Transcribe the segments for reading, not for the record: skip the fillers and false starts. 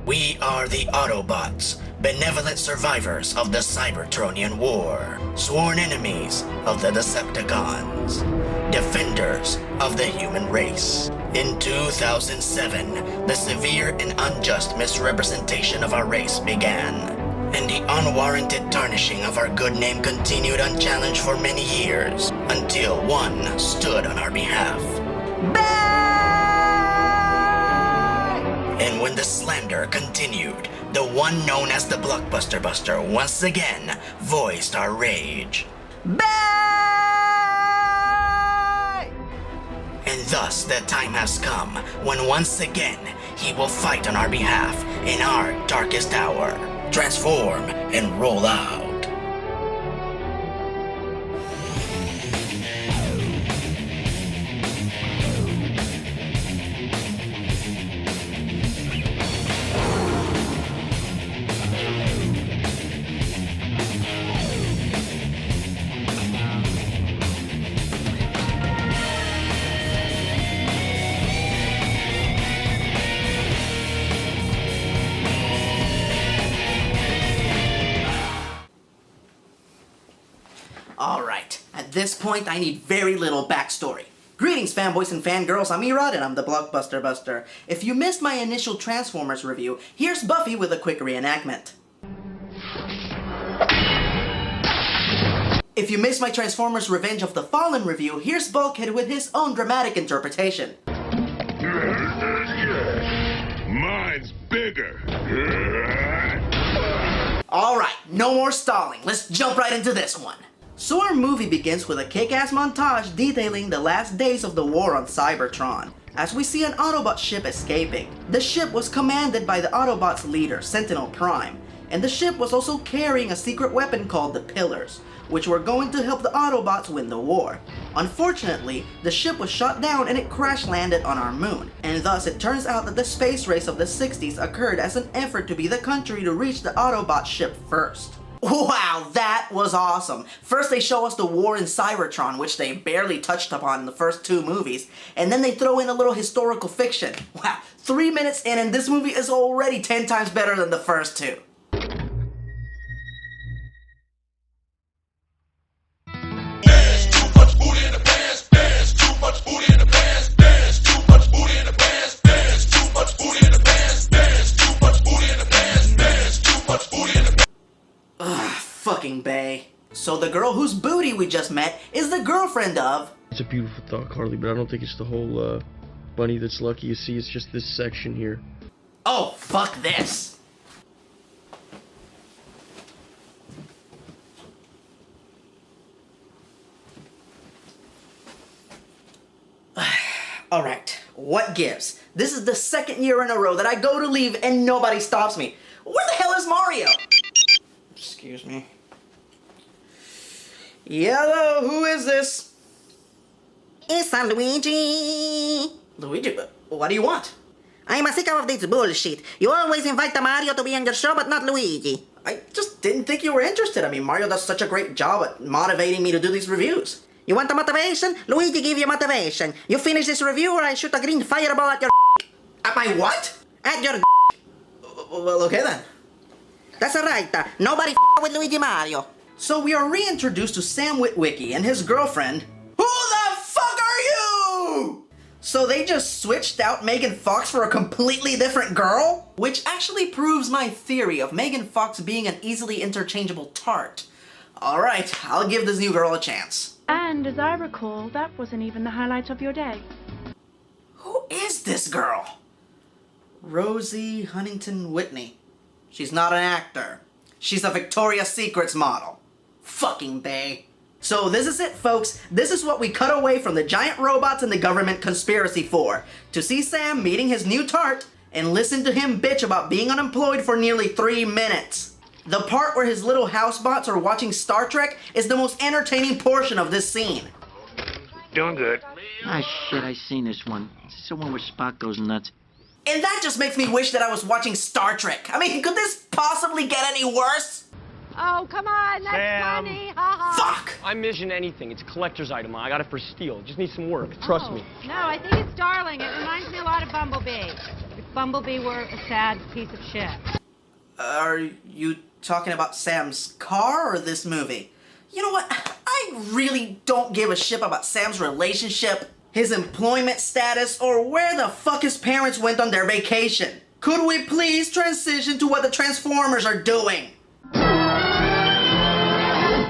We are the Autobots, benevolent survivors of the Cybertronian War, sworn enemies of the Decepticons, defenders of the human race. In 2007, the severe and unjust misrepresentation of our race began, and the unwarranted tarnishing of our good name continued unchallenged for many years, until one stood on our behalf. And when the slander continued, the one known as the Blockbuster Buster once again voiced our rage. And thus the time has come when once again he will fight on our behalf in our darkest hour. Transform and roll out. Alright, at this point I need very little backstory. Greetings fanboys and fangirls, I'm Erod and I'm the Blockbuster Buster. If you missed my initial Transformers review, here's Buffy with a quick reenactment. If you missed my Transformers Revenge of the Fallen review, here's Bulkhead with his own dramatic interpretation. Mine's bigger. Alright, no more stalling, let's jump right into this one. So our movie begins with a kick-ass montage detailing the last days of the war on Cybertron, as we see an Autobot ship escaping. The ship was commanded by the Autobots' leader, Sentinel Prime, and the ship was also carrying a secret weapon called the Pillars, which were going to help the Autobots win the war. Unfortunately, the ship was shot down and it crash-landed on our moon, and thus it turns out that the space race of the 60s occurred as an effort to be the country to reach the Autobot ship first. Wow, that was awesome! First they show us the war in Cybertron, which they barely touched upon in the first two movies, and then they throw in a little historical fiction. Wow, 3 minutes in and this movie is already 10 times better than the first two. Fucking bae. So the girl whose booty we just met is the girlfriend of... It's a beautiful thought, Carly, but I don't think it's the whole, bunny that's lucky. You see, it's just this section here. Oh, fuck this! Alright, what gives? This is the second year in a row that I go to leave and nobody stops me. Where the hell is Mario? Excuse me. Hello, who is this? It's Luigi. Luigi, what do you want? I'm sick of this bullshit. You always invite the Mario to be on your show, but not Luigi. I just didn't think you were interested. I mean, Mario does such a great job at motivating me to do these reviews. You want the motivation? Luigi give you motivation. You finish this review or I shoot a green fireball at your At my what? at your Well, okay then. That's right. Nobody with Luigi Mario. So we are reintroduced to Sam Witwicky and his girlfriend. Who the fuck are you? So they just switched out Megan Fox for a completely different girl? Which actually proves my theory of Megan Fox being an easily interchangeable tart. Alright, I'll give this new girl a chance. And as I recall, that wasn't even the highlight of your day. Who is this girl? Rosie Huntington Whitney. She's not an actor. She's a Victoria's Secrets model. Fucking bae. So this is it, folks. This is what we cut away from the giant robots and the government conspiracy for. To see Sam meeting his new tart and listen to him bitch about being unemployed for nearly 3 minutes. The part where his little housebots are watching Star Trek is the most entertaining portion of this scene. Doing good. Ah, shit, I seen this one. It's the one where Spock goes nuts. And that just makes me wish that I was watching Star Trek. I mean, could this possibly get any worse? Oh, come on, that's Sam. funny, haha. Fuck! I'm Mission Anything. It's a collector's item. I got it for steel. Just need some work. Trust me. No, I think it's darling. It reminds me a lot of Bumblebee. Bumblebee were a sad piece of shit. Are you talking about Sam's car or this movie? You know what? I really don't give a shit about Sam's relationship, his employment status, or where the fuck his parents went on their vacation. Could we please transition to what the Transformers are doing?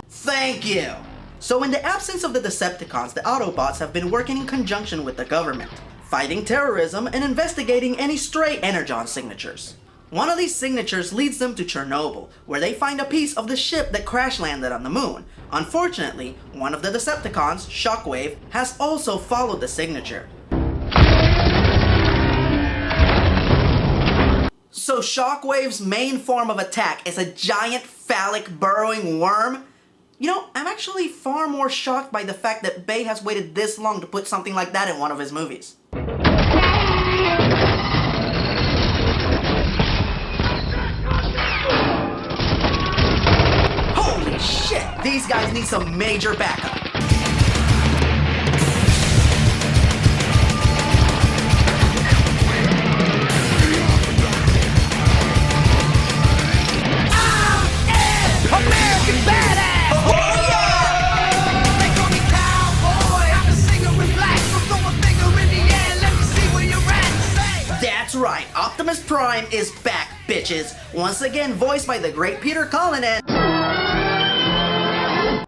Thank you. So in the absence of the Decepticons, the Autobots have been working in conjunction with the government, fighting terrorism and investigating any stray Energon signatures. One of these signatures leads them to Chernobyl, where they find a piece of the ship that crash landed on the moon. Unfortunately, one of the Decepticons, Shockwave, has also followed the signature. So Shockwave's main form of attack is a giant phallic burrowing worm? You know, I'm actually far more shocked by the fact that Bay has waited this long to put something like that in one of his movies. Holy shit! These guys need some major backup. American Badass! That's right, Optimus Prime is back, bitches! Once again voiced by the great Peter Cullen and...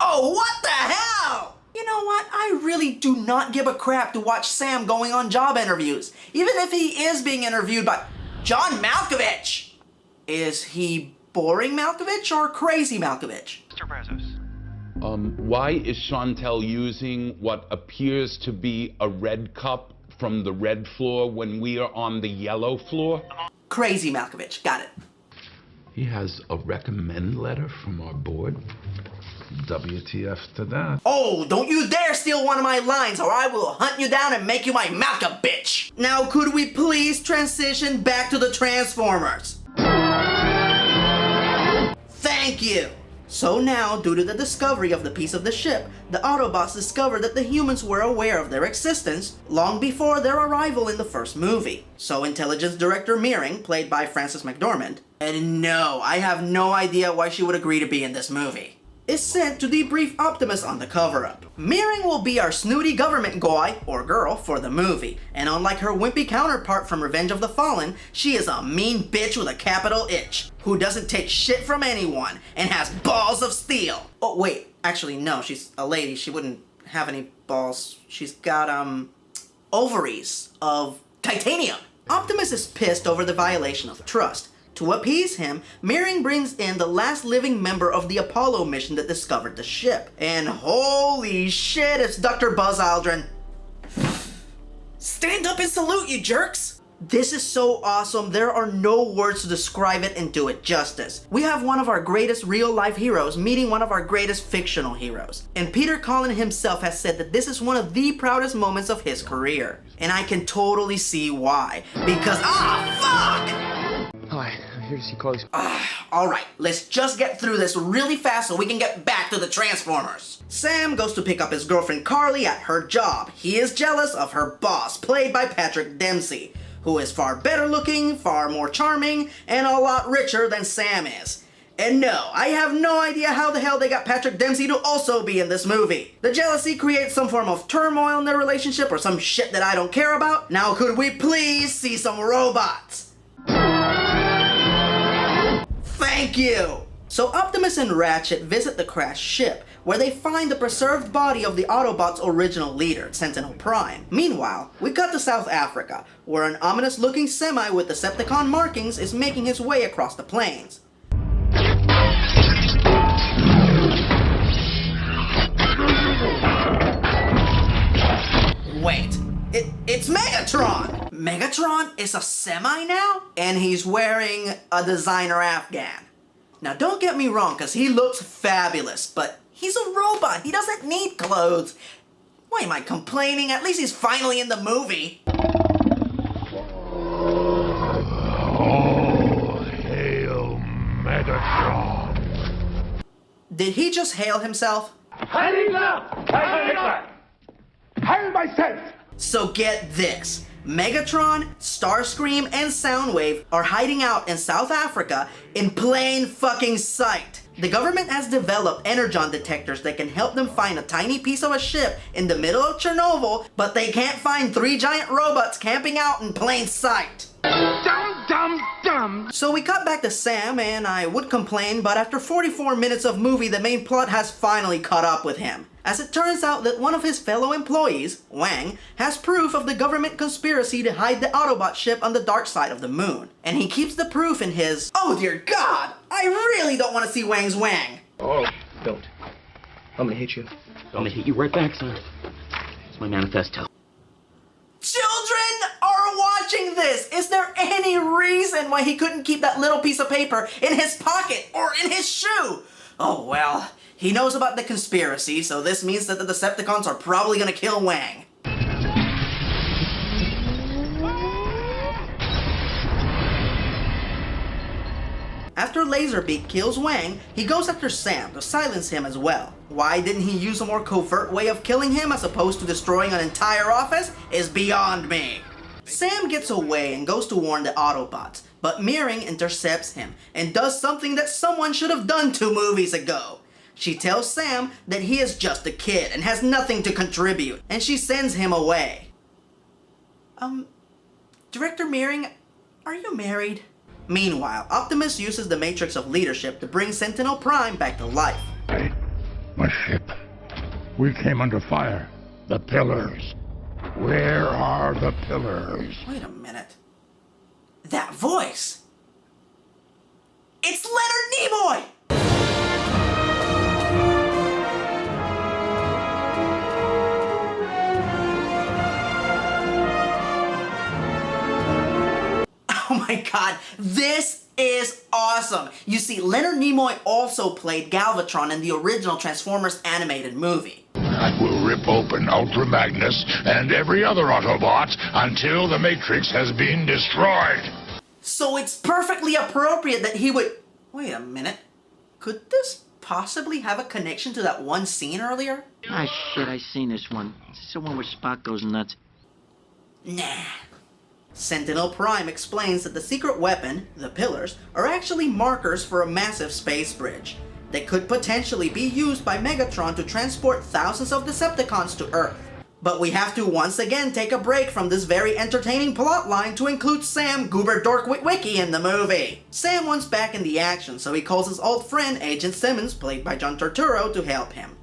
Oh, what the hell? You know what? I really do not give a crap to watch Sam going on job interviews, even if he is being interviewed by John Malkovich. Is he boring Malkovich or crazy Malkovich? Mr. Brazos. Why is Chantel using what appears to be a red cup from the red floor when we are on the yellow floor? Crazy Malkovich, got it. He has a recommend letter from our board. WTF to that. Oh, don't you dare steal one of my lines or I will hunt you down and make you my Malka bitch! Now could we please transition back to the Transformers? Thank you! So now, due to the discovery of the piece of the ship, the Autobots discovered that the humans were aware of their existence long before their arrival in the first movie. So Intelligence Director Meering, played by Frances McDormand, and no, I have no idea why she would agree to be in this movie, is sent to debrief Optimus on the cover-up. Meering will be our snooty government guy, or girl, for the movie, and unlike her wimpy counterpart from Revenge of the Fallen, she is a mean bitch with a capital itch, who doesn't take shit from anyone, and has balls of steel. Oh wait, actually no, she's a lady, she wouldn't have any balls. She's got, ovaries of titanium. Optimus is pissed over the violation of trust. To appease him, Meering brings in the last living member of the Apollo mission that discovered the ship. And holy shit, it's Dr. Buzz Aldrin. Stand up and salute, you jerks! This is so awesome, there are no words to describe it and do it justice. We have one of our greatest real-life heroes meeting one of our greatest fictional heroes. And Peter Cullen himself has said that this is one of the proudest moments of his career. And I can totally see why. Because, fuck! Hi, I'm here to see Carly's. Alright, let's just get through this really fast so we can get back to the Transformers. Sam goes to pick up his girlfriend Carly at her job. He is jealous of her boss, played by Patrick Dempsey, who is far better looking, far more charming, and a lot richer than Sam is. And no, I have no idea how the hell they got Patrick Dempsey to also be in this movie. The jealousy creates some form of turmoil in their relationship or some shit that I don't care about. Now could we please see some robots? Thank you! So Optimus and Ratchet visit the crashed ship, where they find the preserved body of the Autobots' original leader, Sentinel Prime. Meanwhile, we cut to South Africa, where an ominous-looking semi with Decepticon markings is making his way across the plains. Wait, it's Megatron! Megatron is a semi now? And he's wearing a designer Afghan. Now don't get me wrong, cause he looks fabulous, but he's a robot, he doesn't need clothes. Why am I complaining? At least he's finally in the movie. All hail Megatron. Did he just hail himself? Heil Hitler! Heil Hitler! Heil myself! So get this. Megatron, Starscream, and Soundwave are hiding out in South Africa in plain fucking sight. The government has developed energon detectors that can help them find a tiny piece of a ship in the middle of Chernobyl, but they can't find 3 giant robots camping out in plain sight. Dumb. So we cut back to Sam, and I would complain, but after 44 minutes of movie, the main plot has finally caught up with him. As it turns out that one of his fellow employees, Wang, has proof of the government conspiracy to hide the Autobot ship on the dark side of the moon. And he keeps the proof in his... Oh dear God! I really don't want to see Wang's Wang! Oh, don't. I'm gonna hit you. I'm gonna hit you right back, son. It's my manifesto. Children are watching this! Is there any reason why he couldn't keep that little piece of paper in his pocket or in his shoe? Oh well, he knows about the conspiracy, so this means that the Decepticons are probably gonna kill Wang. After Laserbeak kills Wang, he goes after Sam to silence him as well. Why didn't he use a more covert way of killing him as opposed to destroying an entire office is beyond me. Sam gets away and goes to warn the Autobots, but Meering intercepts him and does something that someone should have done 2 movies ago. She tells Sam that he is just a kid and has nothing to contribute, and she sends him away. Director Meering, are you married? Meanwhile, Optimus uses the Matrix of Leadership to bring Sentinel Prime back to life. Hey, my ship. We came under fire. The pillars. Where are the pillars? Wait a minute. That voice! It's Leonard Nimoy! Oh my god, this is awesome! You see, Leonard Nimoy also played Galvatron in the original Transformers animated movie. I will rip open Ultra Magnus and every other Autobot until the Matrix has been destroyed. So it's perfectly appropriate that he would... Wait a minute. Could this possibly have a connection to that one scene earlier? Ah, shit, I seen this one. It's the one where Spock goes nuts. Nah. Sentinel Prime explains that the secret weapon, the pillars, are actually markers for a massive space bridge that could potentially be used by Megatron to transport thousands of Decepticons to Earth. But we have to once again take a break from this very entertaining plotline to include Sam Goober Dork Witwicky in the movie. Sam wants back in the action, so he calls his old friend Agent Simmons, played by John Turturro, to help him.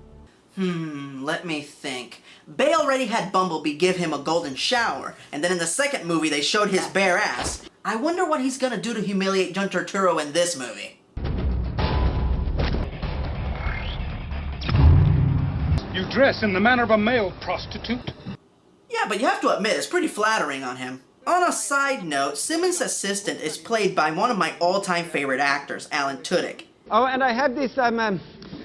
Let me think. Bay already had Bumblebee give him a golden shower, and then in the second movie they showed his bare ass. I wonder what he's gonna do to humiliate John Turturro in this movie. You dress in the manner of a male prostitute. Yeah, but you have to admit, it's pretty flattering on him. On a side note, Simmons' assistant is played by one of my all-time favorite actors, Alan Tudyk. Oh, and I have this,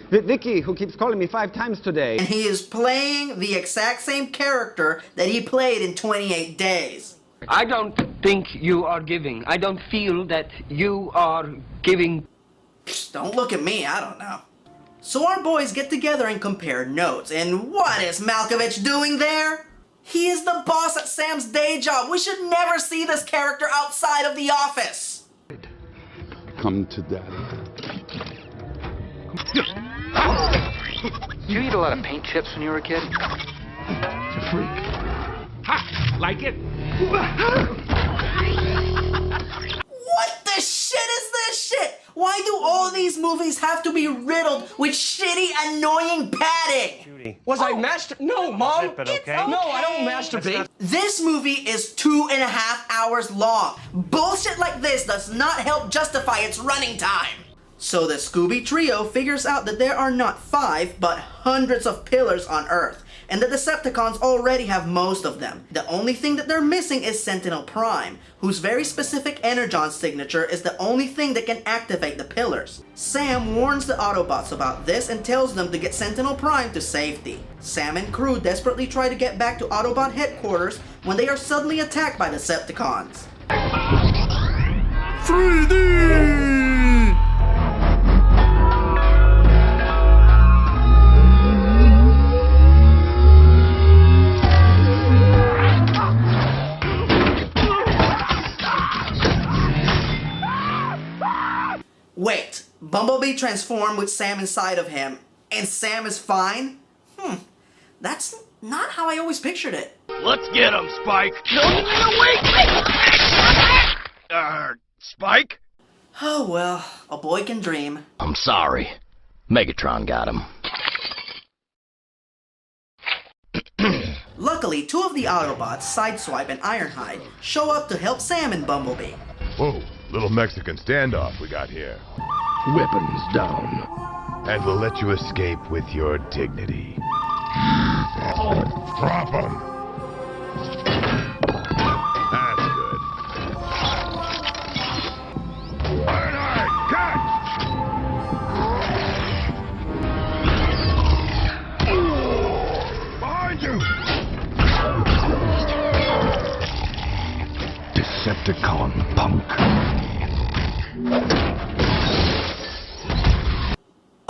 Vicky, who keeps calling me 5 times today. And he is playing the exact same character that he played in 28 Days. I don't think you are giving. I don't feel that you are giving. Psst, don't look at me, I don't know. So our boys get together and compare notes, and what is Malkovich doing there? He is the boss at Sam's day job. We should never see this character outside of the office. Come to daddy. Did you eat a lot of paint chips when you were a kid? It's a freak. Ha! Like it? What the shit is this shit? Why do all these movies have to be riddled with shitty, annoying padding? Was I No, Mom! It's okay. No, I don't masturbate. This movie is 2.5 hours long. Bullshit like this does not help justify its running time. So the Scooby Trio figures out that there are not 5, but hundreds of pillars on Earth, and the Decepticons already have most of them. The only thing that they're missing is Sentinel Prime, whose very specific Energon signature is the only thing that can activate the pillars. Sam warns the Autobots about this and tells them to get Sentinel Prime to safety. Sam and crew desperately try to get back to Autobot headquarters when they are suddenly attacked by Decepticons. 3D! Bumblebee transformed with Sam inside of him, and Sam is fine? That's not how I always pictured it. Let's get him, Spike! No, wait! Spike? Oh well, a boy can dream. I'm sorry. Megatron got him. Luckily, two of the Autobots, Sideswipe and Ironhide, show up to help Sam and Bumblebee. Whoa, little Mexican standoff we got here. Weapons down. And we'll let you escape with your dignity. Drop him. That's good. Ironhide, catch! Behind you! Decepticon punk.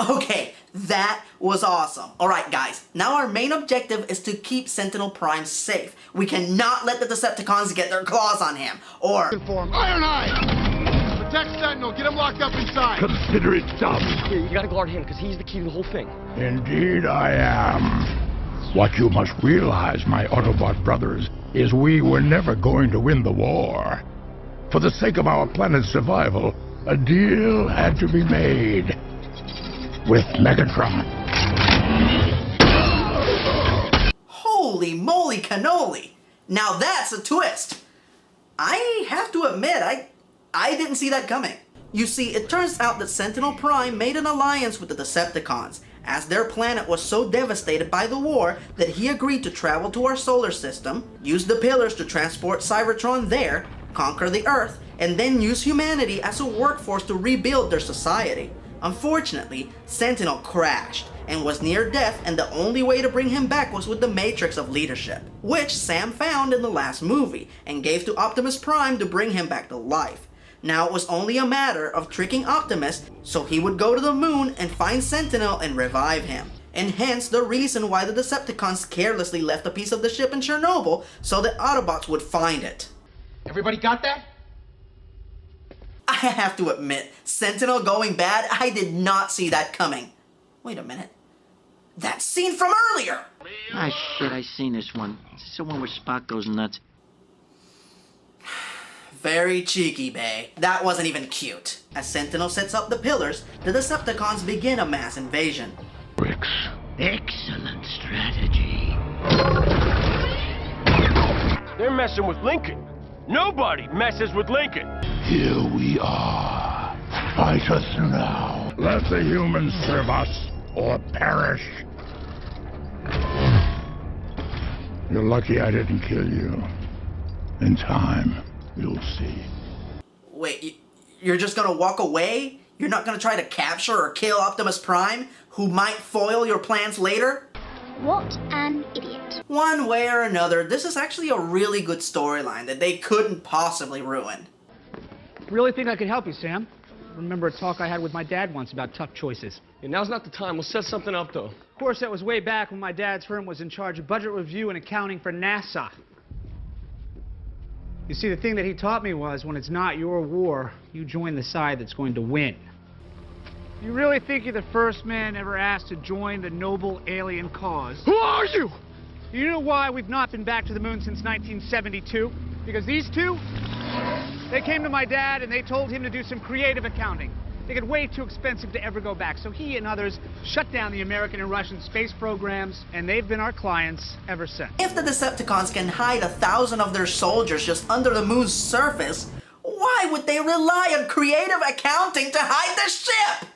Okay, that was awesome. Alright guys, now our main objective is to keep Sentinel Prime safe. We cannot let the Decepticons get their claws on him, or... Ironhide! Protect Sentinel, get him locked up inside! Consider it done. Here, you gotta guard him, because he's the key to the whole thing. Indeed I am. What you must realize, my Autobot brothers, is we were never going to win the war. For the sake of our planet's survival, a deal had to be made. With Megatron. Holy moly cannoli! Now that's a twist! I have to admit, I didn't see that coming. You see, it turns out that Sentinel Prime made an alliance with the Decepticons, as their planet was so devastated by the war that he agreed to travel to our solar system, use the pillars to transport Cybertron there, conquer the Earth, and then use humanity as a workforce to rebuild their society. Unfortunately, Sentinel crashed and was near death, and the only way to bring him back was with the Matrix of Leadership, which Sam found in the last movie and gave to Optimus Prime to bring him back to life. Now it was only a matter of tricking Optimus so he would go to the moon and find Sentinel and revive him. And hence the reason why the Decepticons carelessly left a piece of the ship in Chernobyl so the Autobots would find it. Everybody got that? I have to admit, Sentinel going bad, I did not see that coming. Wait a minute. That scene from earlier! Ah, shit, I seen this one. It's the one where Spock goes nuts. Very cheeky, Bay. That wasn't even cute. As Sentinel sets up the pillars, the Decepticons begin a mass invasion. Bricks. Excellent strategy. They're messing with Lincoln. Nobody messes with Lincoln. Here we are. Fight us now. Let the humans serve us or perish. You're lucky I didn't kill you. In time, you'll see. Wait, you're just gonna walk away? You're not gonna try to capture or kill Optimus Prime, who might foil your plans later? What an idiot. One way or another, this is actually a really good storyline that they couldn't possibly ruin. Really think I could help you, Sam? Remember a talk I had with my dad once about tough choices. Yeah, now's not the time. We'll set something up, though. Of course, that was way back when my dad's firm was in charge of budget review and accounting for NASA. You see, the thing that he taught me was, when it's not your war, you join the side that's going to win. You really think you're the first man ever asked to join the noble alien cause? Who are you? You know why we've not been back to the moon since 1972? Because these two, they came to my dad and they told him to do some creative accounting. They get way too expensive to ever go back, so he and others shut down the American and Russian space programs, and they've been our clients ever since. If the Decepticons can hide 1,000 of their soldiers just under the moon's surface, why would they rely on creative accounting to hide the ship?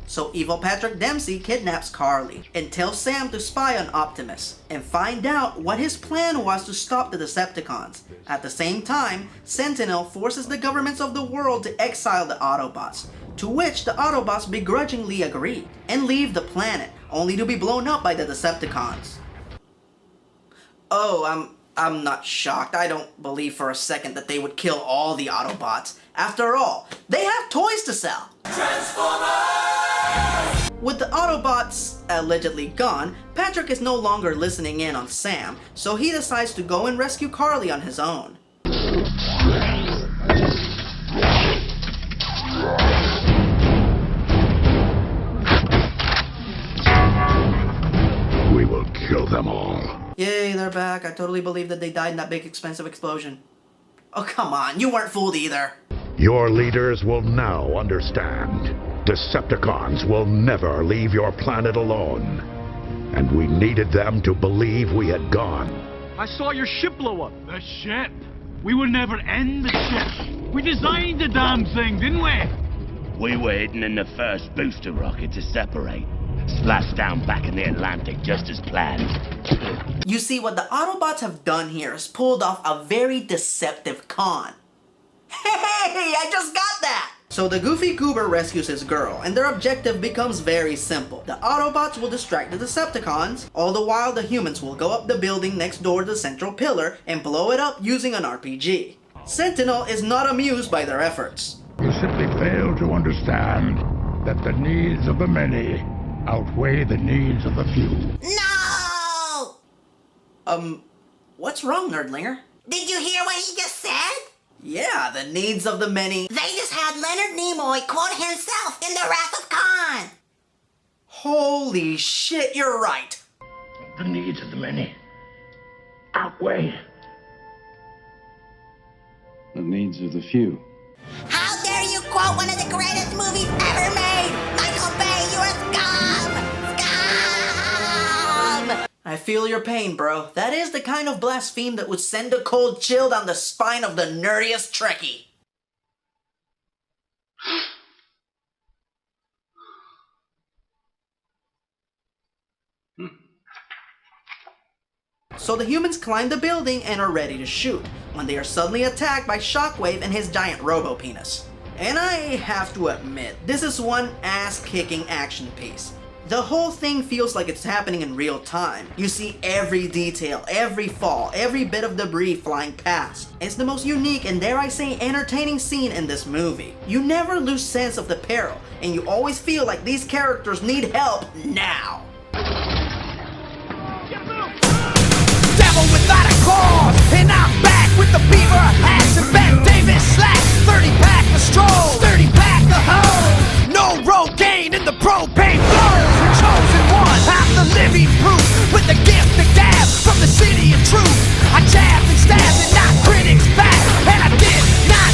So evil Patrick Dempsey kidnaps Carly and tells Sam to spy on Optimus and find out what his plan was to stop the Decepticons. At the same time, Sentinel forces the governments of the world to exile the Autobots, to which the Autobots begrudgingly agree and leave the planet, only to be blown up by the Decepticons. Oh, I'm not shocked. I don't believe for a second that they would kill all the Autobots. After all, they have toys to sell. With the Autobots allegedly gone, Patrick is no longer listening in on Sam, so he decides to go and rescue Carly on his own. kill them all. Yay, they're back. I totally believe that they died in that big expensive explosion. Oh, come on. You weren't fooled either. Your leaders will now understand. Decepticons will never leave your planet alone. And we needed them to believe we had gone. I saw your ship blow up. The ship? We would never end the ship. We designed the damn thing, didn't we? We were hidden in the first booster rocket to separate. Splashed down back in the Atlantic just as planned. You see, what the Autobots have done here is pulled off a very deceptive con. Hey, I just got that! So the Goofy Goober rescues his girl, and their objective becomes very simple. The Autobots will distract the Decepticons, all the while the humans will go up the building next door to the central pillar and blow it up using an RPG. Sentinel is not amused by their efforts. You simply fail to understand that the needs of the many outweigh the needs of the few. No! What's wrong, Nerdlinger? Did you hear what he just said? Yeah, the needs of the many. They just had Leonard Nimoy quote himself in The Wrath of Khan. Holy shit, you're right. The needs of the many outweigh the needs of the few. How dare you quote one of the greatest movies ever made? Michael Bay, you're a scum! Scum! I feel your pain, bro. That is the kind of blaspheme that would send a cold chill down the spine of the nerdiest Trekkie. So the humans climb the building and are ready to shoot, when they are suddenly attacked by Shockwave and his giant robo-penis. And I have to admit, this is one ass-kicking action piece. The whole thing feels like it's happening in real time. You see every detail, every fall, every bit of debris flying past. It's the most unique and, dare I say, entertaining scene in this movie. You never lose sense of the peril, and you always feel like these characters need help now. Devil without a cause, and I'm back with the beaver hats and Ben Davis slacks. 30-pack the stroll, 30-pack the hoe. No Rogaine in the propane flows. The chosen one, I'm the living proof with the gift to gab from the city of truth. I jabbed and stabbed and knocked critics back, and I did not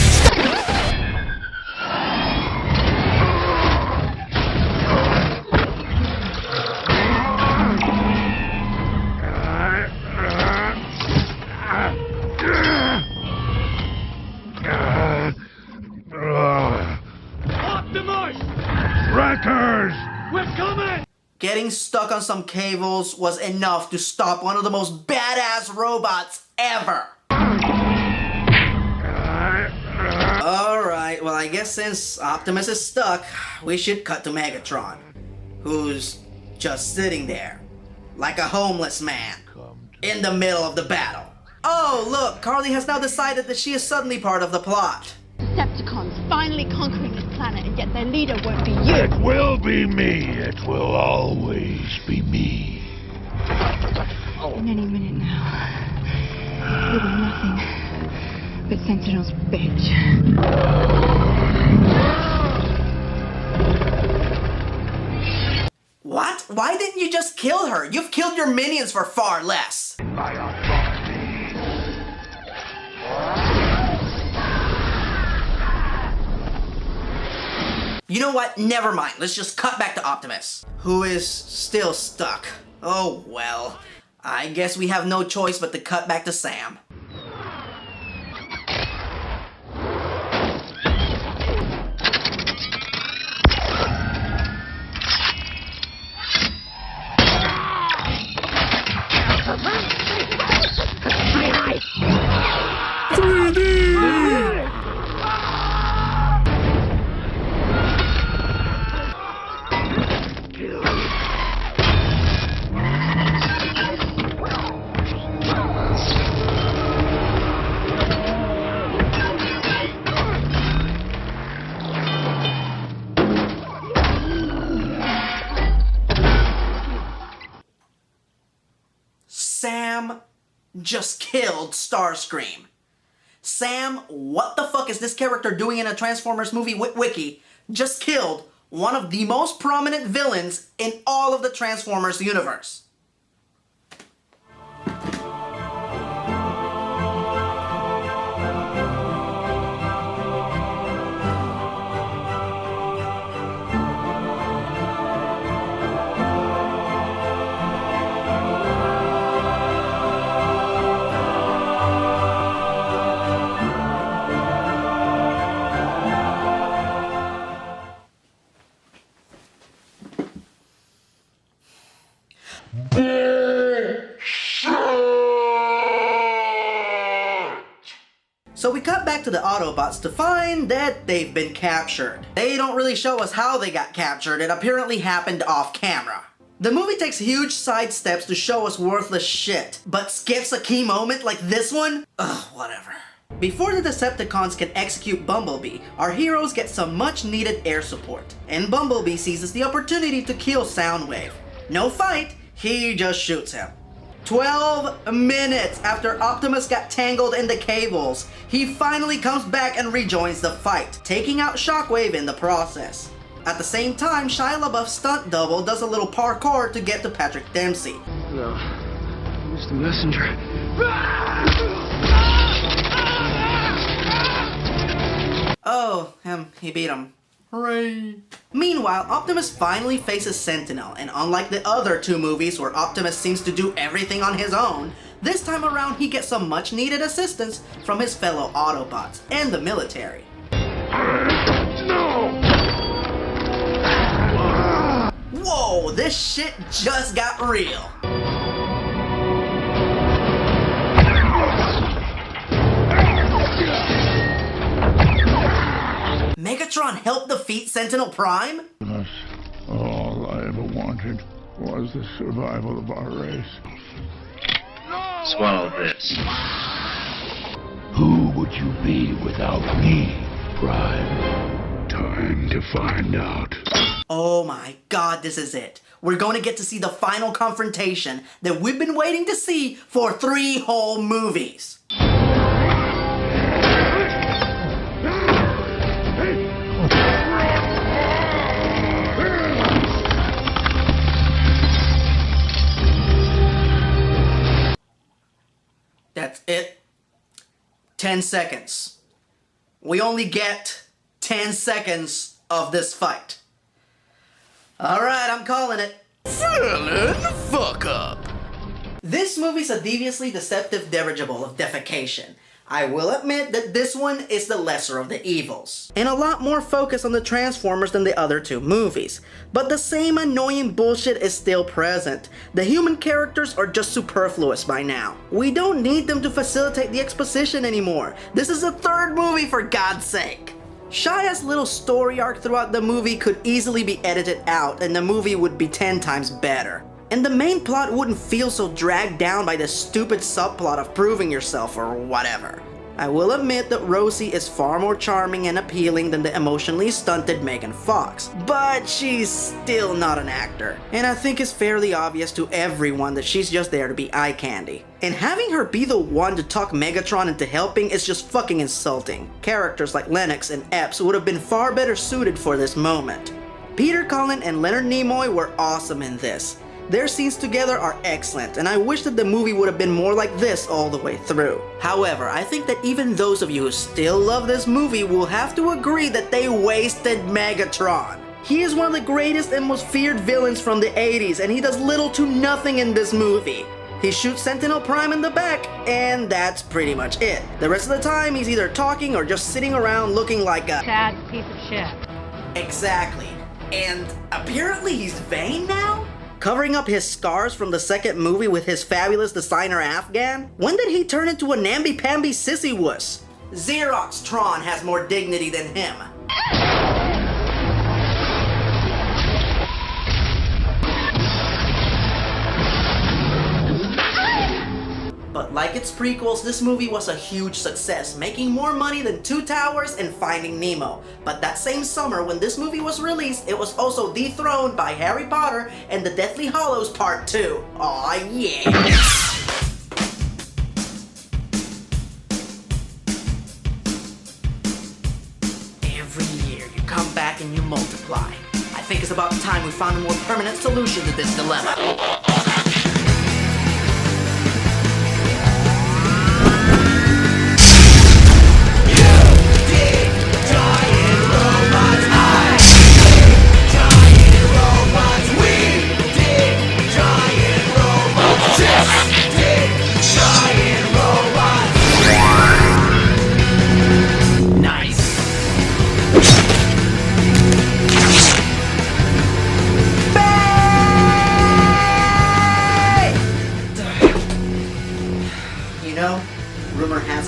Wreckers! We're coming! Getting stuck on some cables was enough to stop one of the most badass robots ever. Alright, well I guess since Optimus is stuck, we should cut to Megatron, who's just sitting there, like a homeless man, in the middle of the battle. Oh look, Carly has now decided that she is suddenly part of the plot. Decepticons finally conquering this planet, and yet their leader won't be you. It will be me. It will always be me. In any minute now, you'll be nothing but Sentinel's bitch. What? Why didn't you just kill her? You've killed your minions for far less. My authority. You know what? Never mind. Let's just cut back to Optimus, who is still stuck. Oh well. I guess we have no choice but to cut back to Sam. Sam just killed Starscream. Sam, what the fuck is this character doing in a Transformers movie wiki? Just killed one of the most prominent villains in all of the Transformers universe. So we cut back to the Autobots to find that they've been captured. They don't really show us how they got captured. It apparently happened off camera. The movie takes huge side steps to show us worthless shit, but skips a key moment like this one? Ugh, whatever. Before the Decepticons can execute Bumblebee, our heroes get some much needed air support, and Bumblebee seizes the opportunity to kill Soundwave. No fight, he just shoots him. 12 minutes after Optimus got tangled in the cables, he finally comes back and rejoins the fight, taking out Shockwave in the process. At the same time, Shia LaBeouf's stunt double does a little parkour to get to Patrick Dempsey. No, who's the messenger? Oh, he beat him. Hooray! Meanwhile, Optimus finally faces Sentinel, and unlike the other two movies where Optimus seems to do everything on his own, this time around he gets some much needed assistance from his fellow Autobots and the military. No! Whoa, this shit just got real. Megatron helped defeat Sentinel Prime? All I ever wanted was the survival of our race. Swallow this. Who would you be without me, Prime? Time to find out. Oh my god, this is it. We're going to get to see the final confrontation that we've been waiting to see for 3 whole movies. That's it. 10 seconds. We only get 10 seconds of this fight. Alright, I'm calling it. Feeling fuck up. This movie's a deviously deceptive dirigible of defecation. I will admit that this one is the lesser of the evils, and a lot more focus on the Transformers than the other 2 movies. But the same annoying bullshit is still present. The human characters are just superfluous by now. We don't need them to facilitate the exposition anymore. This is the 3rd movie, for God's sake. Shia's little story arc throughout the movie could easily be edited out and the movie would be 10 times better. And the main plot wouldn't feel so dragged down by the stupid subplot of proving yourself or whatever. I will admit that Rosie is far more charming and appealing than the emotionally stunted Megan Fox, but she's still not an actor. And I think it's fairly obvious to everyone that she's just there to be eye candy. And having her be the one to talk Megatron into helping is just fucking insulting. Characters like Lennox and Epps would have been far better suited for this moment. Peter Cullen and Leonard Nimoy were awesome in this. Their scenes together are excellent, and I wish that the movie would have been more like this all the way through. However, I think that even those of you who still love this movie will have to agree that they wasted Megatron. He is one of the greatest and most feared villains from the 80s, and he does little to nothing in this movie. He shoots Sentinel Prime in the back, and that's pretty much it. The rest of the time, he's either talking or just sitting around looking like a sad piece of shit. Exactly. And apparently he's vain now? Covering up his scars from the 2nd movie with his fabulous designer Afghan? When did he turn into a namby-pamby sissy wuss? Xerox Tron has more dignity than him. But like its prequels, this movie was a huge success, making more money than Two Towers and Finding Nemo. But that same summer when this movie was released, it was also dethroned by Harry Potter and the Deathly Hallows Part 2. Aw yeah! Every year you come back and you multiply. I think it's about time we found a more permanent solution to this dilemma.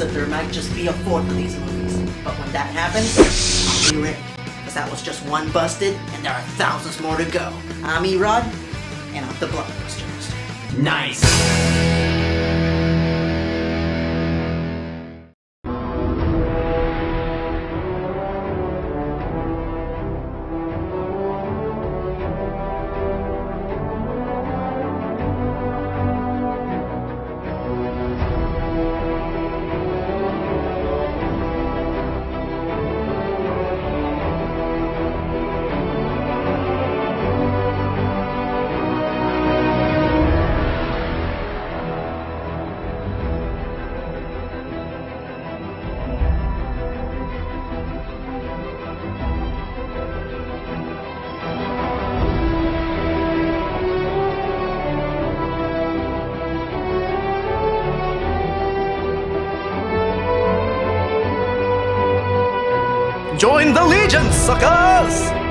that there might just be a fourth of these movies. But when that happens, I'll be ready. Because that was just one busted, and there are thousands more to go. I'm E-Rod, and I'm the Blockbusters. Nice! Join the Legion, suckers!